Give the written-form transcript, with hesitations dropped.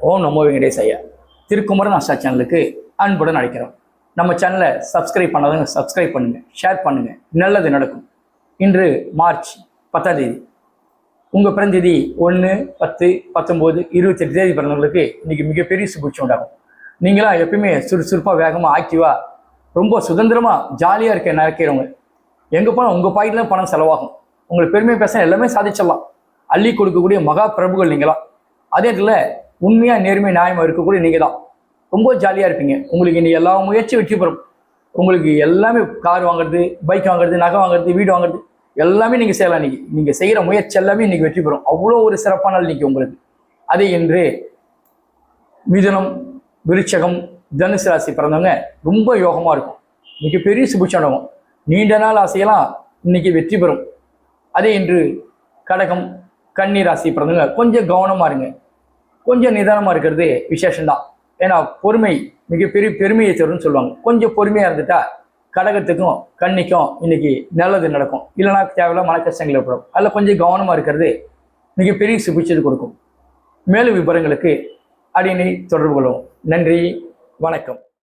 ஓம் நமோ வெங்கடேசய்யா. திருக்குமரன் ஆஷா சேனலுக்கு அன்புடன் அழைக்கிறோம். நம்ம சேனலை சப்ஸ்கிரைப் பண்ணாதவங்க சப்ஸ்கிரைப் பண்ணுங்கள், ஷேர் பண்ணுங்கள், நல்லது நடக்கும். இன்று மார்ச் 10ஆம் தேதி. உங்கள் பிறந்தேதி 1, 10, 19, 28 தேதி பிறந்தவங்களுக்கு இன்றைக்கி மிகப்பெரிய சுபிட்சம் உண்டாகும். நீங்களாம் எப்பயுமே சுறுசுறுப்பாக, வேகமாக, ஆக்டிவாக, ரொம்ப சுதந்திரமாக, ஜாலியாக இருக்க நினைக்கிறவங்க. எங்கே போனால் உங்கள் பாக்கெட்டில் பணம் செலவாகும். உங்களுக்கு பெருமை பேச எல்லாமே சாதிச்சிடலாம். அள்ளி கொடுக்கக்கூடிய மகா பிரபுகள் நீங்களாம். அதே இடத்துல உண்மையாக, நேர்மை, நியாயமாக இருக்கக்கூடிய நீங்கள் தான் ரொம்ப ஜாலியாக இருப்பீங்க. உங்களுக்கு இன்னைக்கு எல்லா முயற்சியும் வெற்றி பெறும். உங்களுக்கு எல்லாமே கார் வாங்குறது, பைக் வாங்குறது, நகை வாங்குறது, வீடு வாங்குறது எல்லாமே நீங்கள் செய்யலாம். இன்னைக்கு நீங்கள் செய்கிற முயற்சி எல்லாமே இன்னைக்கு வெற்றி பெறும். அவ்வளோ ஒரு சிறப்பான நாள் இன்னைக்கு உங்களுக்கு. அதே என்று மிதுனம், விருச்சகம், தனுசு ராசி பிறந்தவங்க ரொம்ப யோகமாக இருக்கும். மிகப்பெரிய சுபிட்சம். நீண்ட நாள் ஆசையெல்லாம் இன்னைக்கு வெற்றி பெறும். அதே என்று கடகம், கன்னி ராசி பிறந்தவங்க கொஞ்சம் கவனமாக இருங்க. கொஞ்சம் நிதானமாக இருக்கிறது விசேஷம்தான். ஏன்னா பொறுமை மிகப்பெரிய பெருமையை தரும்னு சொல்லுவாங்க. கொஞ்சம் பொறுமையாக இருந்துட்டா கடகத்துக்கும் கன்னிக்கும் இன்னைக்கு நல்லது நடக்கும். இல்லைனா தேவையில்ல மன கஷ்டங்கள் ஏற்படும். அதில் கொஞ்சம் கவனமாக இருக்கிறது மிகப்பெரிய சுபிட்சத்தை கொடுக்கும். மேலும் விவரங்களுக்கு அடியினை தொடர்பு கொள்வோம். நன்றி, வணக்கம்.